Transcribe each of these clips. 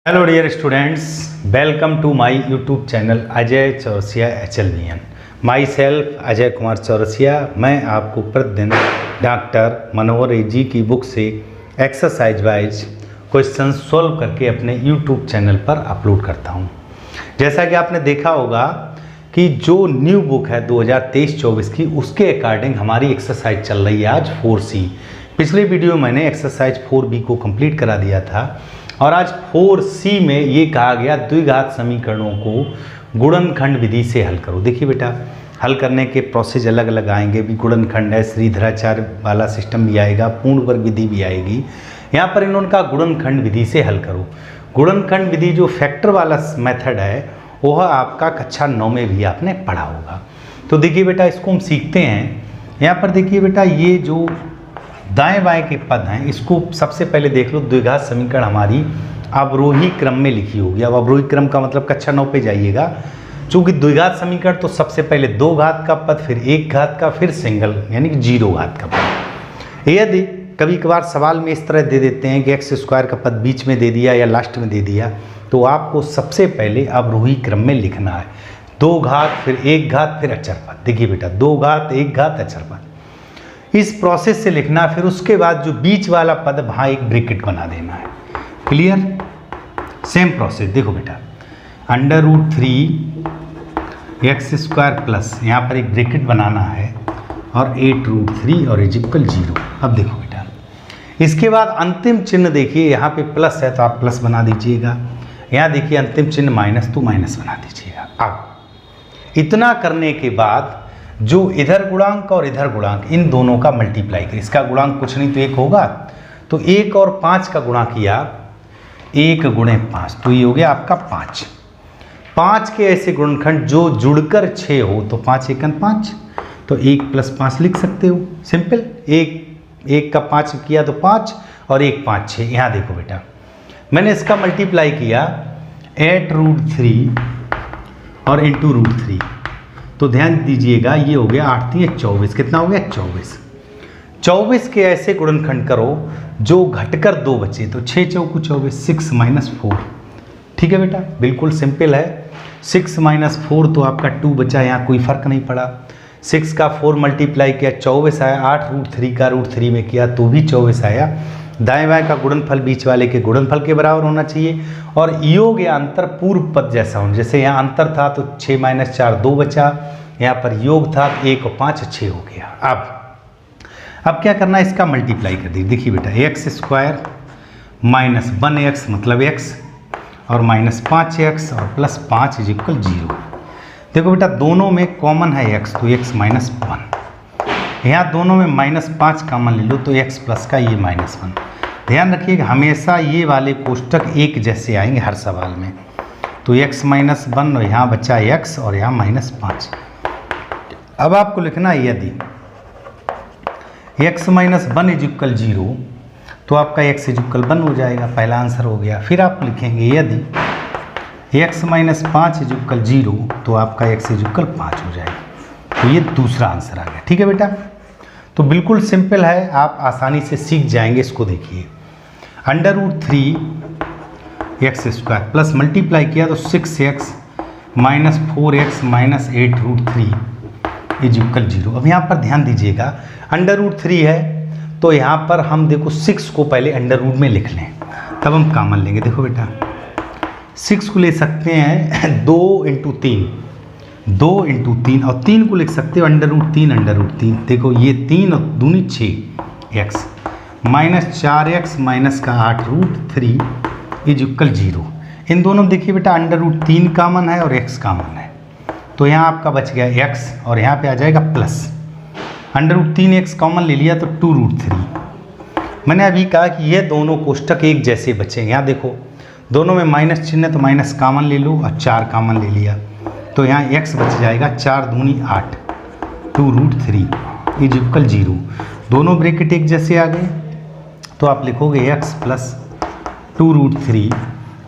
Hello dear students, welcome to my YouTube channel Ajay Chaurasia HLVN। Myself Ajay Kumar Chaurasia. मैं आपको प्रतिदिन doctor मनोहर जी की बुक से एक्सरसाइज वाइज क्वेश्चन सॉल्व करके अपने यूट्यूब चैनल पर अपलोड करता हूं। जैसा कि आपने देखा होगा कि जो न्यू बुक है 2023-24 की, उसके अकॉर्डिंग हमारी एक्सरसाइज चल रही है आज 4C। पिछले वीडियो में मैंने एक्सरसाइज 4B को कंप्लीट करा दिया था और आज 4C में ये कहा गया द्विघात समीकरणों को गुणनखंड विधि से हल करो। देखिए बेटा, हल करने के प्रोसेस अलग अलग आएंगे भी। गुणनखंड है, श्रीधराचार्य वाला सिस्टम भी आएगा, पूर्ण वर्ग विधि भी आएगी। यहाँ पर इन्होंने कहा गुणनखंड विधि से हल करो। गुणनखंड विधि जो फैक्टर वाला मेथड है वह आपका कक्षा 9 में भी आपने पढ़ा होगा। तो देखिए बेटा, इसको हम सीखते हैं। यहाँ पर देखिए बेटा, ये जो दाएं बाएं के पद हैं इसको सबसे पहले देख लो। द्विघात समीकरण हमारी अवरोही क्रम में लिखी होगी। अब अवरोही क्रम का मतलब कक्षा 9 पे जाइएगा। चूंकि द्विघात समीकरण तो सबसे पहले 2 घात का पद, फिर 1 घात का, फिर सिंगल यानी कि 0 घात का पद। यदि कभी कभार सवाल में इस तरह दे देते हैं कि x² का पद बीच में दे दिया या लास्ट में दे दिया, तो आपको सबसे पहले अवरोही क्रम में लिखना है। 2 घात, फिर 1 घात, फिर अचर पद। देखिए बेटा, 2 घात, 1 घात, अचर पद, इस प्रोसेस से लिखना। फिर उसके बाद जो बीच वाला पद वहाँ एक ब्रैकेट बना देना है। क्लियर? Same process. देखो बेटा, √3x² प्लस, यहाँ पर एक ब्रैकेट बनाना है और 8√3 और इक्वल 0। अब देखो बेटा, इसके बाद अंतिम चिन्ह देखिए, यहाँ पे प्लस है तो आप प्लस बना दीजिएगा। यहाँ देखिए अंतिम चिन्ह माइनस, तो माइनस बना दीजिएगा। अब इतना करने के बाद जो इधर गुणांक और इधर गुणांक, इन दोनों का मल्टीप्लाई करें। इसका गुणांक कुछ नहीं तो 1 होगा, तो 1 और 5 का गुणा किया, 1 गुणे 5, तो ये हो गया आपका 5। 5 के ऐसे गुणनखंड जो जुड़कर 6 हो, तो 5 एकन 5, तो 1 + 5 लिख सकते हो। सिंपल। 1 का 5 किया तो 5 और 1 5 6। यहाँ देखो बेटा, मैंने इसका मल्टीप्लाई किया 8√3 और इंटू √3, तो ध्यान दीजिएगा ये हो गया 8 3 24। कितना हो गया? 24। 24 के ऐसे गुणनखंड करो जो घटकर 2 बचे, तो 6 चौकू 24, 6 - 4। ठीक है बेटा, बिल्कुल सिंपल है। 6 - 4 तो आपका 2 बचा, यहाँ कोई फर्क नहीं पड़ा। 6 का 4 मल्टीप्लाई किया 24 आया। 8√3 का √3 में किया तो भी 24 आया। दाएं बाएं का गुणनफल बीच वाले के गुणनफल के बराबर होना चाहिए और योग या अंतर पूर्व पद जैसा होना। जैसे यहाँ अंतर था तो 6 - 4 2 बचा, यहाँ पर योग था 1 और 5 6 हो गया। अब क्या करना है, इसका मल्टीप्लाई कर दी। देखिए बेटा, x² - 1x मतलब x और -5x और +5 = 0। देखो बेटा, दोनों में कॉमन है x, तो x - 1। यहाँ दोनों में -5 कॉमन ले लो तो x प्लस का ये -1। ध्यान रखिएगा, हमेशा ये वाले कोष्टक एक जैसे आएंगे हर सवाल में। तो x - 1 और यहाँ बचा x और यहाँ -5। अब आपको लिखना है यदि x - 1 = 0, तो आपका x = 1 हो जाएगा। पहला आंसर हो गया। फिर आप लिखेंगे यदि x - 5 = 0, तो आपका x = 5 हो जाएगा। तो ये दूसरा आंसर आ गया। ठीक है बेटा, तो बिल्कुल सिंपल है, आप आसानी से सीख जाएंगे। इसको देखिए, √3x² प्लस मल्टीप्लाई किया तो 6x - 4x - 8√3 = 0। अब यहाँ पर ध्यान दीजिएगा, √3 है तो यहाँ पर हम देखो 6 को पहले अंडर रूट में लिख लें, तब हम कॉमन लेंगे। देखो बेटा, 6 को ले सकते हैं 2 × 3, 2 × 3 और 3 को लिख सकते हो √3। देखो ये 3 और दूनी 6x -4x -8√3 = 0। इन दोनों देखिए बेटा, √3 कॉमन है और x कॉमन है, तो यहाँ आपका बच गया x और यहाँ पे आ जाएगा प्लस। √3x कॉमन ले लिया तो 2√3। मैंने अभी कहा कि ये दोनों कोष्टक एक जैसे बचे। यहाँ देखो, दोनों में माइनस चिन्ह है तो माइनस कॉमन ले लो और 4 कॉमन ले लिया, तो यहाँ x बच जाएगा 4 दूनी 8 2√3 = 0। दोनों ब्रैकेट एक जैसे आ गए, तो आप लिखोगे x प्लस 2√3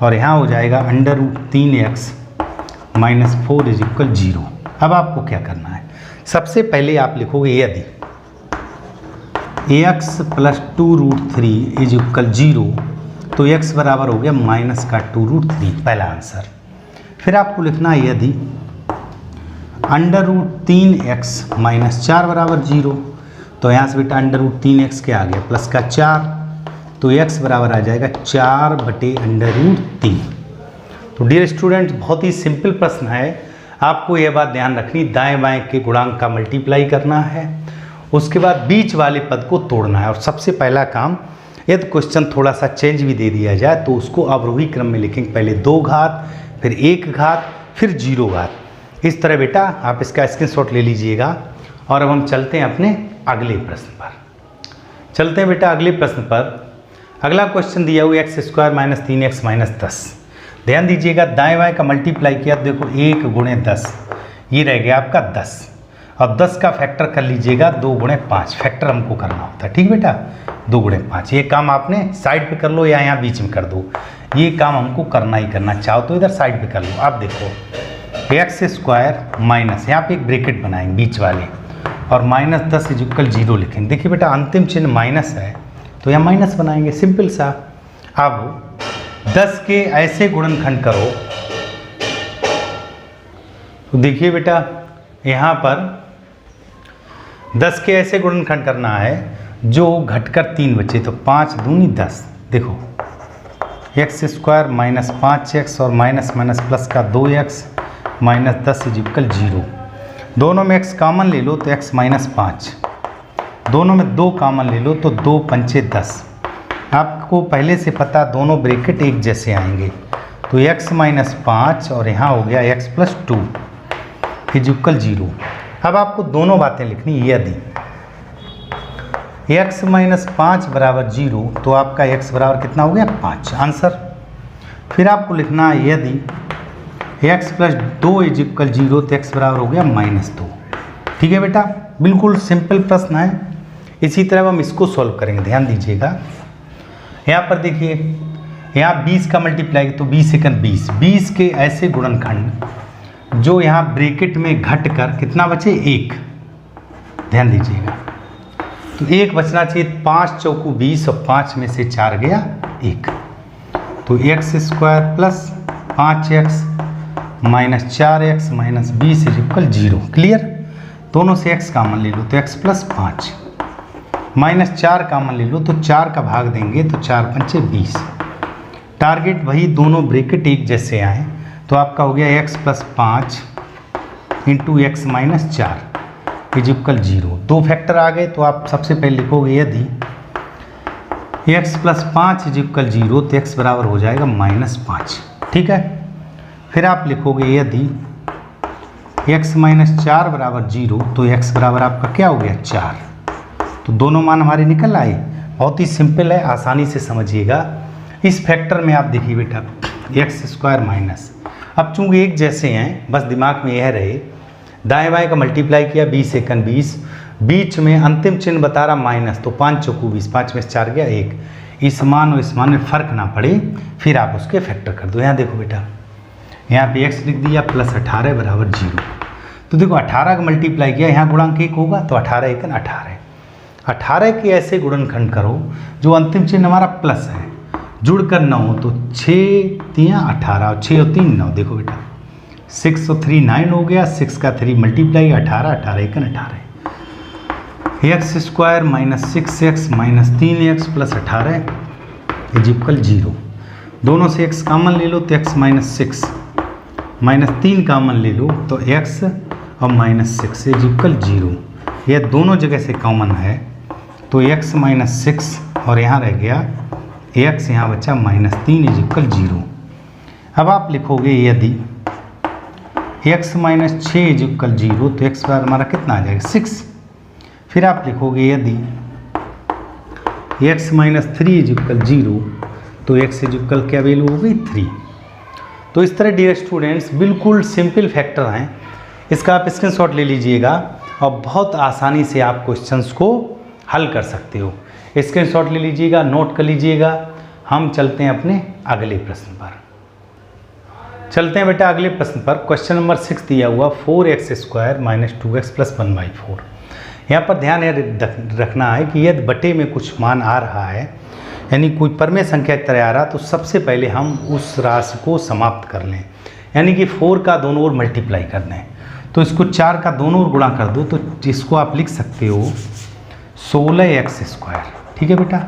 और यहाँ हो जाएगा √3x - 4 = 0। अब आपको क्या करना है, सबसे पहले आप लिखोगे यदि x + 2√3 = 0, तो x बराबर हो गया -2√3 पहला आंसर। फिर आपको लिखना है यदि √3x - 4 बराबर 0, तो यहाँ से बेटा √3x के आ गया प्लस का 4, तो x बराबर आ जाएगा 4/√3। तो डियर स्टूडेंट, बहुत ही सिंपल प्रश्न है, आपको यह बात ध्यान रखनी, दाएं बाएं के गुणांक का मल्टीप्लाई करना है, उसके बाद बीच वाले पद को तोड़ना है। और सबसे पहला काम, यदि क्वेश्चन थोड़ा सा चेंज भी दे दिया जाए तो उसको अवरोही क्रम में लिखेंगे, पहले 2 घात, फिर 1 घात, फिर 0 घात। इस तरह बेटा आप इसका स्क्रीनशॉट ले लीजिएगा। और अब हम चलते हैं अपने अगले प्रश्न पर। चलते हैं बेटा अगले प्रश्न पर। अगला क्वेश्चन दिया हुआ x² - 3x - 10। ध्यान दीजिएगा, दाएं बाएं का मल्टीप्लाई किया, देखो 1 × 10, ये रह गया आपका 10। अब 10 का फैक्टर कर लीजिएगा 2 × 5, फैक्टर हमको करना होता है, ठीक बेटा, 2 × 5। ये काम आपने साइड पे कर लो या यहाँ बीच में कर दो, ये काम हमको करना ही करना, चाहो तो इधर साइड पे कर लो। आप देखो x² माइनस, यहाँ पे एक ब्रैकेट बनाएंगे बीच वाले, और -10 = 0 लिखेंगे। देखिए बेटा अंतिम चिन्ह माइनस है तो यहाँ माइनस बनाएंगे, सिंपल सा। अब 10 के ऐसे गुणनखंड करो, तो देखिए बेटा यहाँ पर 10 के ऐसे गुणनखंड करना है जो घटकर 3 बचे, तो 5 दूनी 10। देखो x² - 5x और माइनस माइनस प्लस का 2x -10 = 0। दोनों में x कॉमन ले लो तो x - 5, दोनों में 2 कॉमन ले लो तो 2 × 5 = 10। आपको पहले से पता दोनों ब्रैकेट एक जैसे आएंगे, तो x - 5 और यहाँ हो गया x + 2 = 0। अब आपको दोनों बातें लिखनी, यदि x - 5 बराबर 0 तो आपका x बराबर कितना हो गया 5, आंसर। फिर आपको लिखना है यदि x + 2 = 0 तो x बराबर हो गया -2। ठीक है बेटा, बिल्कुल सिंपल प्रश्न है। इसी तरह हम इसको सॉल्व करेंगे, ध्यान दीजिएगा। यहाँ पर देखिए, यहाँ 20 का मल्टीप्लाई तो 20 × 20, 20 के ऐसे गुणनखंड जो यहाँ ब्रैकेट में घट कर कितना बचे 1, ध्यान दीजिएगा, तो 1 बचना चाहिए। 5 × 4 = 20 और 5 में से 4 गया 1, तो x² + 5x - 4x - 20 = 0। क्लियर, दोनों से x कॉमन ले लो तो x + 5, -4 कॉमन ले लो तो 4 का भाग देंगे तो 4 × 5 = 20। टारगेट वही, दोनों ब्रैकेट एक जैसे आए, तो आपका हो गया x + 5 × x - 4 = 0। 2 फैक्टर आ गए, तो आप सबसे पहले लिखोगे यदि x + 5 = 0 तो x बराबर हो जाएगा -5। ठीक है, फिर आप लिखोगे यदि x - 4 बराबर 0 तो x बराबर आपका क्या हो गया 4। तो दोनों मान हमारे निकल आए। बहुत ही सिंपल है, आसानी से समझिएगा। इस फैक्टर में आप देखिए बेटा x² माइनस, अब चूंकि एक जैसे हैं, बस दिमाग में यह रहे, दाएं बाएं का मल्टीप्लाई किया 20 × 20, बीच में अंतिम चिन्ह बता रहा माइनस, तो 5 × 4 = 20, 5 में से 4 गया 1। इस मान और इस मान में फ़र्क ना पड़े, फिर आप उसके फैक्टर कर दो। यहाँ देखो बेटा, यहाँ पे x लिख दिया +18 बराबर 0। तो देखो 18 का मल्टीप्लाई किया, यहाँ गुणांक 1 होगा तो 18 × 18। 18 के ऐसे गुणनखंड करो जो अंतिम चिन्ह हमारा प्लस है, जुड़कर 9, तो 6 × 3 = 18 और 6 और 3 9। देखो बेटा 6 और 3 9 हो गया, 6 का 3 मल्टीप्लाई 18, 18 × 18। x² - 6x - 3x + 18 = 0। दोनों से x कॉमन ले लो तो x - 6, -3 कॉमन ले लो तो x और -6 = 0। यह दोनों जगह से कॉमन है, तो x - 6 और यहाँ रह गया x, यहाँ बचा -3 = 0। अब आप लिखोगे यदि x - 6 = 0 तो x बार हमारा कितना आ जाएगा 6। फिर आप लिखोगे यदि x - 3 = 0 तो x = क्या वैल्यू हो गई 3। तो इस तरह डियर स्टूडेंट्स बिल्कुल सिंपल फैक्टर हैं, इसका आप स्क्रीनशॉट ले लीजिएगा और बहुत आसानी से आप क्वेश्चंस को हल कर सकते हो। स्क्रीनशॉट ले लीजिएगा, नोट कर लीजिएगा। हम चलते हैं अपने अगले प्रश्न पर। चलते हैं बेटा अगले प्रश्न पर। क्वेश्चन नंबर 6 दिया हुआ 4x² - 2x + 1/4। यहाँ पर ध्यान रखना है कि यदि बटे में कुछ मान आ रहा है यानी कोई परमेय संख्या की तरह आ रहा तो सबसे पहले हम उस राशि को समाप्त कर लें, यानी कि 4 का दोनों ओर मल्टीप्लाई कर दें। तो इसको 4 का दोनों ओर गुणा कर दो, तो इसको आप लिख सकते हो 16x²। ठीक है बेटा,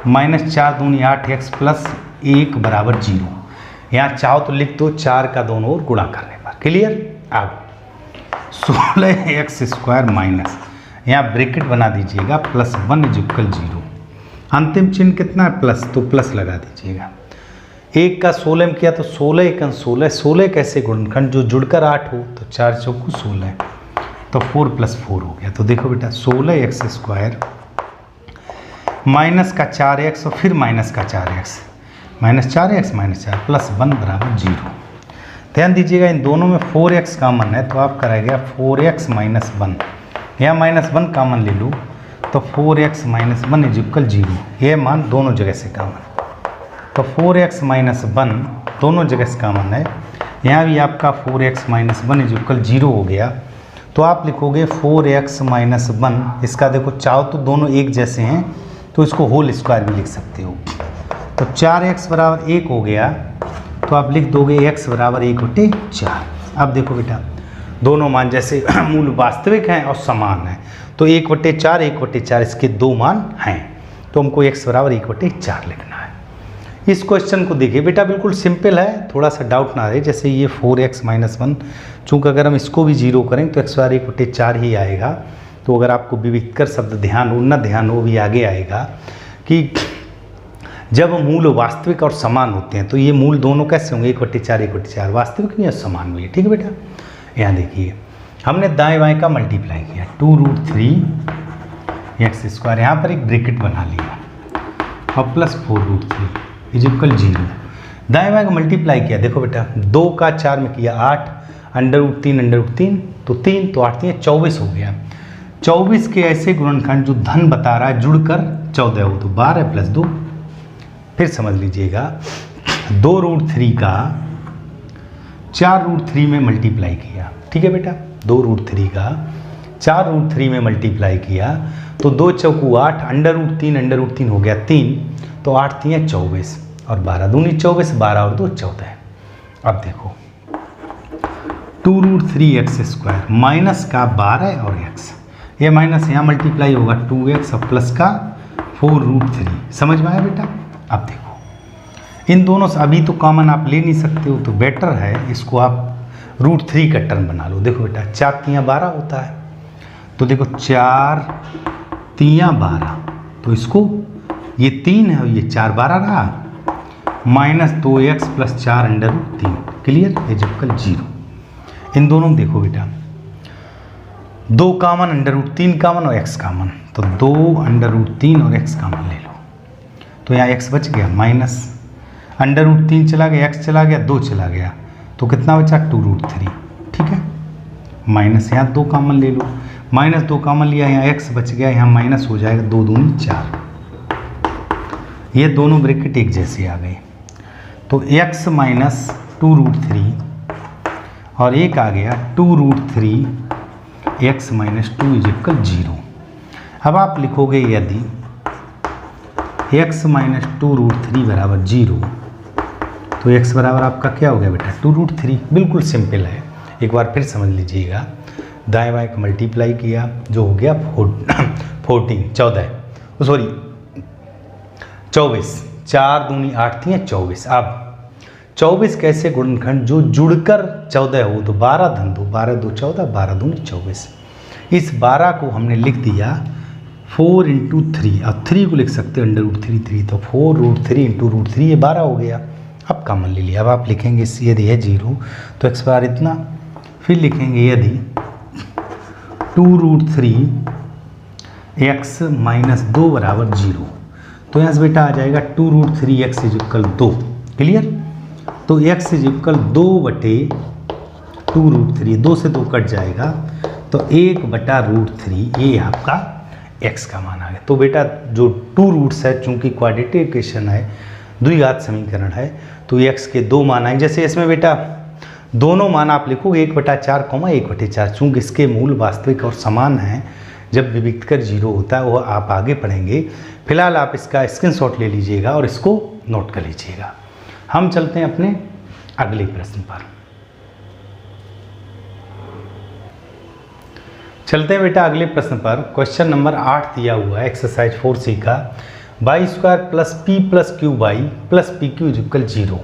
-4 दूनी 8x प्लस 1 बराबर 0। यहाँ चाहो तो लिख दो 4 का दोनों ओर गुणा करने पर। क्लियर। अब 16x² माइनस, यहाँ ब्रैकेट बना दीजिएगा, +1 = 0। अंतिम चिन्ह कितना है? प्लस, तो प्लस लगा दीजिएगा। 1 का 16 में किया तो 16 × 16, 16 कैसे गुणनखंड जो जुड़कर 8 हो, तो 4 × 4 = 16, तो 4 + 4 हो गया। तो देखो बेटा 16x² माइनस का 4x और फिर माइनस का 4x, -4x -4 +1 = 0। ध्यान दीजिएगा इन दोनों में 4x कॉमन है, तो आपका रह गया 4x - 1। यहाँ -1 कॉमन ले लो, तो 4x - 1 = 0। ये मान दोनों जगह से कॉमन, तो 4x - 1 दोनों जगह से कॉमन है। यहाँ भी आपका 4x - 1 = 0 हो गया। तो आप लिखोगे 4x - 1, इसका देखो चाहो तो दोनों एक जैसे हैं, तो इसको होल स्क्वायर भी लिख सकते हो। तो 4x = 1 हो गया, तो आप लिख दोगे x = 1/4। अब देखो बेटा दोनों मान जैसे मूल वास्तविक हैं और समान हैं, तो 1/4 1/4 इसके दो मान हैं, तो हमको x = 1/4 लिखना है। इस क्वेश्चन को देखिए बेटा, बिल्कुल सिंपल है, थोड़ा सा डाउट ना रहे। जैसे ये 4x - 1, चूँकि अगर हम इसको भी 0 करें तो x = 1/4 ही आएगा। तो अगर आपको विविधकर शब्द ध्यान हो न ध्यान हो भी आगे आएगा कि जब मूल वास्तविक और समान होते हैं तो ये मूल दोनों कैसे होंगे? 1/4 1/4 वास्तविक भी है समान भी है। ठीक है बेटा, यहाँ देखिए हमने दाएं बाएं का मल्टीप्लाई किया, 2√3x², यहाँ पर एक ब्रैकेट बना लिया और +4√3 = 0। दाएं बाएं का मल्टीप्लाई किया, देखो बेटा 2 का 4 में किया 8, √3 तो 3, तो 8 × 24 हो गया। 24 के ऐसे गुणनखंड जो धन बता रहा है जुड़कर 14 हो, तो 12 + 2। फिर समझ लीजिएगा 2√3 का 4√3 में मल्टीप्लाई किया। ठीक है बेटा, 2√3 का 4√3 में मल्टीप्लाई किया तो 2 × 8, √3 हो गया 3, तो 8 × 3 = 24 और 12 दूनी 24, 12 और 2 14। अब देखो 2√3x² माइनस का 12 और x, ये माइनस यहाँ मल्टीप्लाई होगा 2x और प्लस का 4√3। समझ में आया बेटा? अब देखो इन दोनों से अभी तो कॉमन आप ले नहीं सकते हो, तो बेटर है इसको आप √3 का टर्म बना लो। देखो बेटा 4 × 3 = 12 होता है, तो देखो 4 × 3 = 12, तो इसको ये 3 है और ये 4 12 रहा, -2x + 4 √3। क्लियर, = 0। इन दोनों में देखो बेटा 2 कॉमन, √3 कॉमन और x कॉमन, तो 2 √3 और x कॉमन ले लो, तो यहाँ x बच गया, माइनस √3 चला गया, x चला गया, 2 चला गया, तो कितना बचा? 2√3। ठीक है, माइनस यहाँ 2 कॉमन ले लो, -2 कॉमन लिया, यहाँ x बच गया, यहाँ माइनस हो जाएगा, 2 दूनी 4। ये दोनों ब्रैकेट एक जैसे आ गए, तो x - 2√3 और एक आ गया 2√3 x - 2 = 0। अब आप लिखोगे यदि x - 2√3 = 0, तो x बराबर आपका क्या हो गया बेटा? 2√3। बिल्कुल सिंपल है, एक बार फिर समझ लीजिएगा। दाएं बाएं का मल्टीप्लाई किया जो हो गया 24, 4 दूनी 8 × 3 = 24। अब 24 कैसे गुणनखंड जो जुड़कर 14 हो, तो 12 धन 2, 12 2 14, 12 दूनी 24। इस 12 को हमने लिख दिया 4 × 3, अब 3 को लिख सकते हो √3, तो 4√3 × √3 ये 12 हो गया। अब कॉमन ले लिया, अब आप लिखेंगे यदि है 0 तो x = इतना, फिर लिखेंगे यदि 2√3 x - 2 = 0, तो यहाँ से बेटा आ जाएगा 2√3x = 2। क्लियर, तो x = 2/2√3, 2 से 2 कट जाएगा, तो 1/√3 ये आपका x का मान आ गया। तो बेटा जो 2 रूट्स है, चूंकि क्वाड्रेटिक इक्वेशन है, द्विघात समीकरण है, तो x के 2 मान आए। जैसे इसमें बेटा दोनों मान आप लिखोगे 1/4, 1/4, चूँकि इसके मूल वास्तविक और समान हैं, जब भी विककर जीरो होता है वो आप आगे पढ़ेंगे। फिलहाल आप इसका स्क्रीनशॉट ले लीजिएगा और इसको नोट कर लीजिएगा। हम चलते हैं अपने अगले प्रश्न पर। चलते हैं बेटा अगले प्रश्न पर। क्वेश्चन नंबर 8 दिया हुआ है एक्सरसाइज 4C का, y square plus p plus q y plus p q equal 0।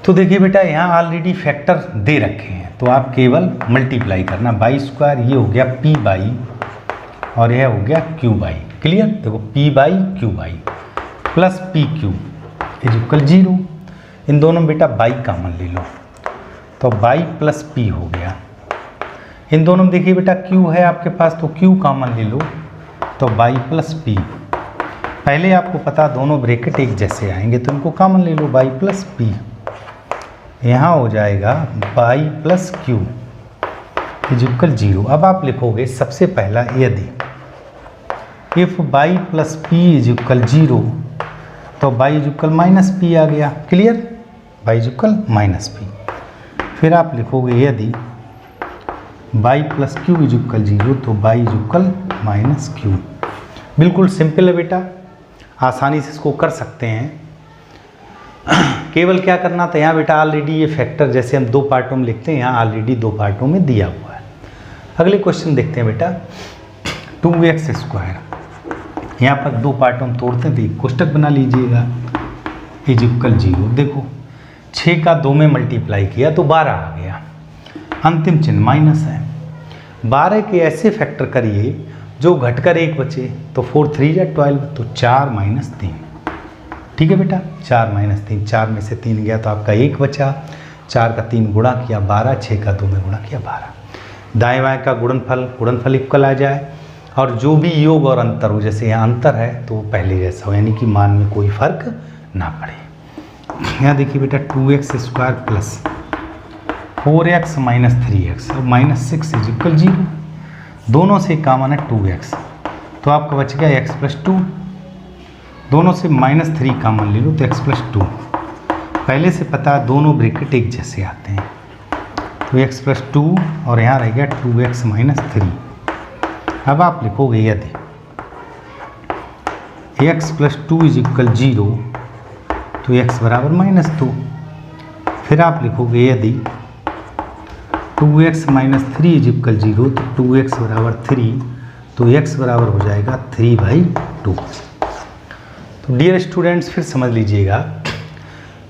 तो देखिए बेटा यहाँ ऑलरेडी फैक्टर दे रखे हैं, तो आप केवल मल्टीप्लाई करना। वाई स्क्वायर ये हो गया पी बाई और यह हो गया क्यू बाई। क्लियर? देखो P by Q by plus p q equal 0। इन दोनों में बेटा बाई कॉमन ले लो, तो बाई प्लस पी हो गया। इन दोनों में देखिए बेटा क्यू है आपके पास, तो क्यू कॉमन ले लो, तो बाई प्लस पी। पहले आपको पता दोनों ब्रैकेट एक जैसे आएंगे, तो इनको कॉमन ले लो, बाई प्लस पी। यहाँ हो जाएगा बाई प्लस क्यू इक्वल 0। अब आप लिखोगे सबसे पहला यदि if by plus P equal 0, तो बाई इक्वल माइनस पी आ गया। Clear? By equal minus P. फिर आप लिखोगे यदि बाई प्लस क्यू इक्वल 0, तो बाई इक्वल माइनस क्यू। बिल्कुल सिंपल है बेटा, आसानी से इसको कर सकते हैं। केवल क्या करना था, यहाँ बेटा ऑलरेडी ये फैक्टर जैसे हम 2 पार्टों में लिखते हैं, यहाँ ऑलरेडी 2 पार्टों में दिया हुआ है। अगले क्वेश्चन देखते हैं बेटा, 2x स्क्वायर। यहाँ पर 2 पार्टों में तोड़ते हैं, तो एक कोष्टक बना लीजिएगा इक्वल 0। देखो 6 का 2 में मल्टीप्लाई किया तो 12 आ गया, अंतिम चिन्ह माइनस है। 12 के ऐसे फैक्टर करिए जो घटकर 1 बचे, तो 4 3 या 12, तो 4 माइनस 3। ठीक है बेटा, 4 माइनस 3, 4 में से 3 गया तो आपका 1 बचा। 4 का 3 गुणा किया 12, 6 का 2 में गुणा किया 12। दाएं बाएं का गुणनफल इक्वल आ जाए, और जो भी योग और अंतर हो, जैसे यहाँ अंतर है तो वो पहले जैसा हो, यानी कि मान में कोई फर्क ना पड़े। यहाँ देखिए बेटा 2x square plus 4x minus 3x और माइनस 6 इक्वल 0। दोनों से कॉमन है 2x, तो आपका बच गया x प्लस 2। दोनों से माइनस 3 कॉमन ले लो, तो x प्लस 2। पहले से पता दोनों ब्रैकेट एक जैसे आते हैं, तो x प्लस 2 और यहाँ रह गया 2x माइनस 3। अब आप लिखोगे यदि x प्लस 2 इक्वल 0, तो x बराबर माइनस 2। फिर आप लिखोगे यदि 2x माइनस 3 इक्वल 0, तो 2x बराबर 3, तो x बराबर हो जाएगा 3/2। तो डियर स्टूडेंट्स फिर समझ लीजिएगा,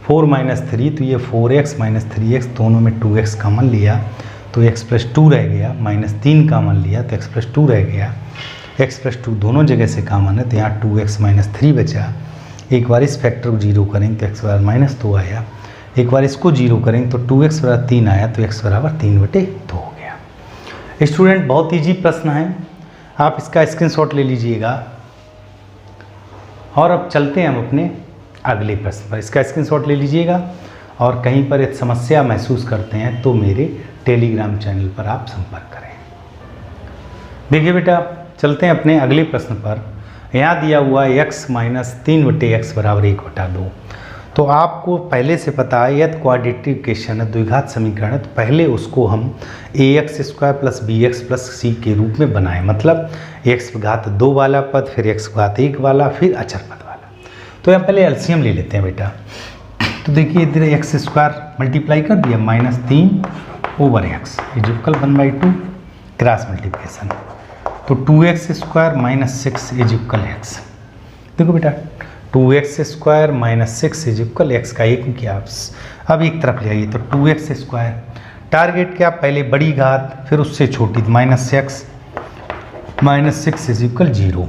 4 माइनस 3, तो ये 4x माइनस 3x, दोनों में 2x कॉमन लिया तो x प्लस 2 रह गया, माइनस 3 कॉमन लिया तो x प्लस 2 रह गया। x प्लस 2 दोनों जगह से कॉमन है, तो यहाँ 2x माइनस 3 बचा। एक बार इस फैक्टर को 0 करेंगे तो x बराबर माइनस 2 आया। एक बार इसको 0 करेंगे तो 2x बराबर 3 आया, तो x बराबर 3/2 हो गया। स्टूडेंट बहुत ईजी प्रश्न है, आप इसका स्क्रीनशॉट ले लीजिएगा। और अब चलते हैं हम अपने अगले प्रश्न पर। इसका स्क्रीनशॉट ले लीजिएगा, और कहीं पर एक समस्या महसूस करते हैं तो मेरे टेलीग्राम चैनल पर आप संपर्क करें। देखिए बेटा चलते हैं अपने अगले प्रश्न पर। यहाँ दिया हुआ है x माइनस 3/x बराबर 1/2। तो आपको पहले से पता है यदि क्वाड्रेटिक इक्वेशन है, द्विघात समीकरण है, तो पहले उसको हम ax square plus bx plus c के रूप में बनाएं। मतलब x घात 2 वाला पद, फिर x घात 1 वाला, फिर अचर पद वाला। तो यहाँ पहले एलसीएम ले लेते हैं बेटा। तो देखिए इधर एक्स स्क्वायर मल्टीप्लाई कर दिया, minus 3/x equal 1/2 cross multiplication, तो 2x square minus 6 equal x। देखो बेटा 2x square minus 6 equal x का एक किया, अब एक तरफ ले आइए, तो 2x स्क्वायर टारगेट क्या, पहले बड़ी घात फिर उससे छोटी, माइनस 6 इक्वल 0।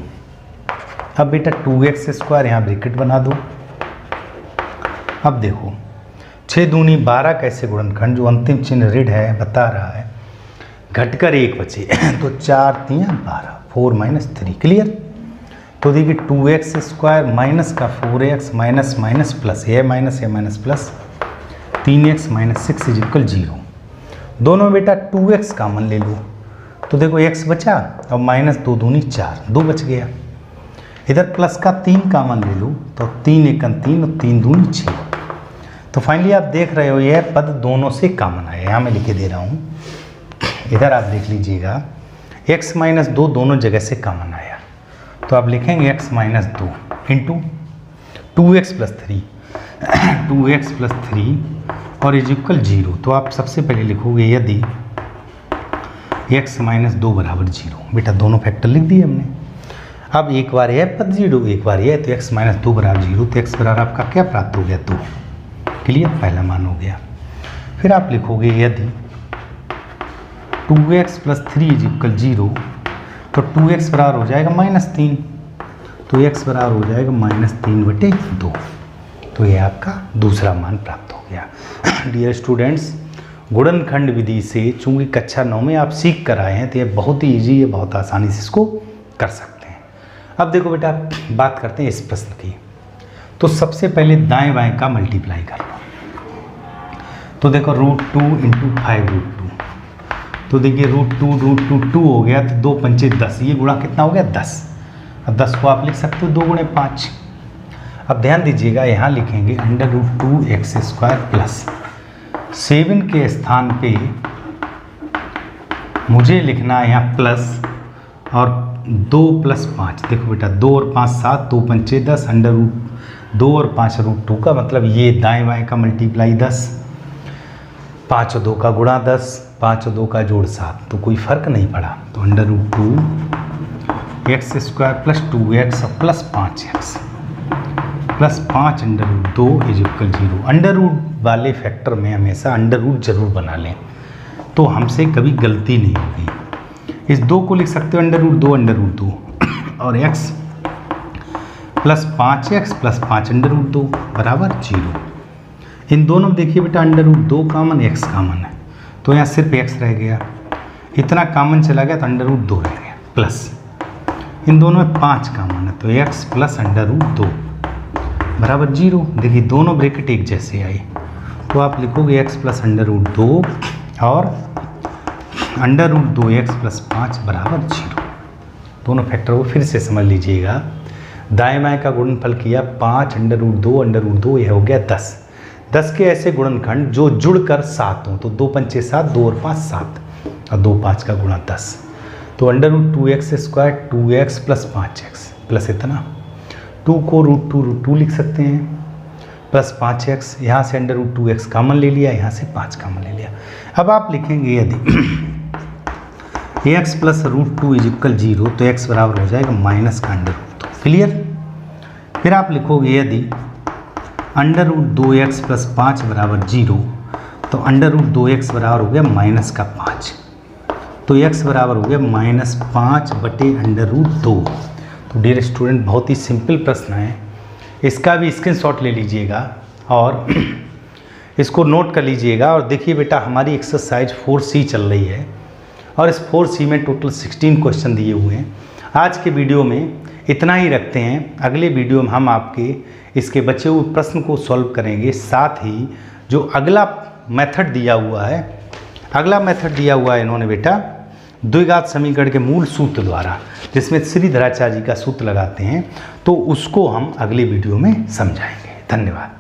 अब बेटा 2x स्क्वायर यहाँ ब्रैकेट बना दो। अब देखो 6 दूनी 12 कैसे गुणनखंड, जो अंतिम चिन्ह ऋण है बता रहा है, घटकर 1 बचे तो 4 3 12, 4 माइनस 3। क्लियर? तो देखिए 2x स्क्वायर माइनस का 4x माइनस माइनस प्लस, ये minus plus 3x minus 6 equal 0। दोनों बेटा 2x कॉमन ले लो, तो देखो x बचा, और माइनस 2 दूनी 4, 2 बच गया। इधर प्लस का 3 कॉमन ले लो, तो 3 1 3 और 3 दूनी 6। तो फाइनली आप देख रहे हो यह पद दोनों से कॉमन आया, यहाँ मैं लिखे दे रहा हूँ, इधर आप देख लीजिएगा x माइनस 2 दोनों जगह से कॉमन आया, तो आप लिखेंगे x minus 2 into 2x plus 3 2x plus 3 और इज इक्वल 0। तो आप सबसे पहले लिखोगे यदि x माइनस 2 बराबर 0। बेटा दोनों फैक्टर लिख दिए हमने। अब एक बार यह पद 0 एक बार यह, तो x माइनस 2 बराबर 0, तो x बराबर आपका क्या प्राप्त हो गया 2। क्लियर, पहला मान हो गया। फिर आप लिखोगे यदि 2x प्लस 3 इज इक्वल 0, तो 2x बराबर हो जाएगा -3, तो x बराबर हो जाएगा -3/2। तो ये आपका दूसरा मान प्राप्त हो गया। डियर स्टूडेंट्स, गुणनखंड विधि से चूंकि कक्षा 9 में आप सीख कर आए हैं, तो ये बहुत ही ईजी है, बहुत आसानी से इसको कर सकते हैं। अब देखो बेटा, बात करते हैं इस प्रश्न की। तो सबसे पहले दाएं बाएं का मल्टीप्लाई कर लो। तो देखो √2 × 5√2, तो देखिए √2 हो गया, तो 2 पंचे 10, ये गुणा कितना हो गया 10। अब 10 को आप लिख सकते हो 2 × 5। अब ध्यान दीजिएगा, यहाँ लिखेंगे √2x² प्लस 7 के स्थान पे मुझे लिखना है यहाँ प्लस और 2 + 5। देखो बेटा 2 और 5 7, 2 पंचे 10, √2 और 5 √2 का मतलब ये दाएं बाएं का मल्टीप्लाई 10, 5 और 2 का गुणा 10, 5 और 2 का जोड़ 7, तो कोई फर्क नहीं पड़ा। तो √2x² plus 2x plus 5x plus 5 √2 is equal 0। Under root वाले फैक्टर में हमेशा अंडर रूट जरूर बना लें, तो हमसे कभी गलती नहीं होगी। इस 2 को लिख सकते हो √2 और x प्लस 5x प्लस 5 √2 बराबर 0। इन दोनों में देखिए बेटा √2 कॉमन, x कॉमन है, तो यहाँ सिर्फ x रह गया, इतना कॉमन चला गया तो √2 रह गया, प्लस इन दोनों में 5 कॉमन है, तो x प्लस √2 बराबर 0। देखिए दोनों ब्रैकेट एक जैसे आए, तो आप लिखोगे x प्लस √2 और √2x प्लस 5 बराबर 0। दोनों फैक्टर को फिर से समझ लीजिएगा। दाएं बाएं का गुणनफल किया 5 √2 यह हो गया 10। 10 के ऐसे गुणनखंड जो जुड़कर 7 हों, तो 2 पंचे 7, 2 और 5 7 और 2 5 का गुणा 10, तो √2x² 2x plus 5x plus इतना 2 को √2 लिख सकते हैं प्लस 5x, यहाँ से √2x कॉमन ले लिया, यहाँ से 5 कॉमन ले लिया। अब आप लिखेंगे यदि x प्लस √2 इज इक्वल 0, तो x बराबर हो जाएगा माइनस का √2। क्लियर। फिर आप लिखोगे यदि √2x प्लस 5 बराबर 0, तो √2x बराबर हो गया माइनस का 5, तो x बराबर हो गया -5/√2। तो डियर स्टूडेंट, बहुत ही सिंपल प्रश्न है, इसका भी स्क्रीनशॉट ले लीजिएगा और इसको नोट कर लीजिएगा। और देखिए बेटा, हमारी एक्सरसाइज 4C चल रही है और इस 4C में टोटल 16 क्वेश्चन दिए हुए हैं। आज के वीडियो में इतना ही रखते हैं, अगले वीडियो में हम आपके इसके बचे हुए प्रश्न को सॉल्व करेंगे। साथ ही जो अगला मेथड दिया हुआ है इन्होंने बेटा द्विघात समीकरण के मूल सूत्र द्वारा, जिसमें श्रीधराचार्य जी का सूत्र लगाते हैं, तो उसको हम अगले वीडियो में समझाएंगे। धन्यवाद।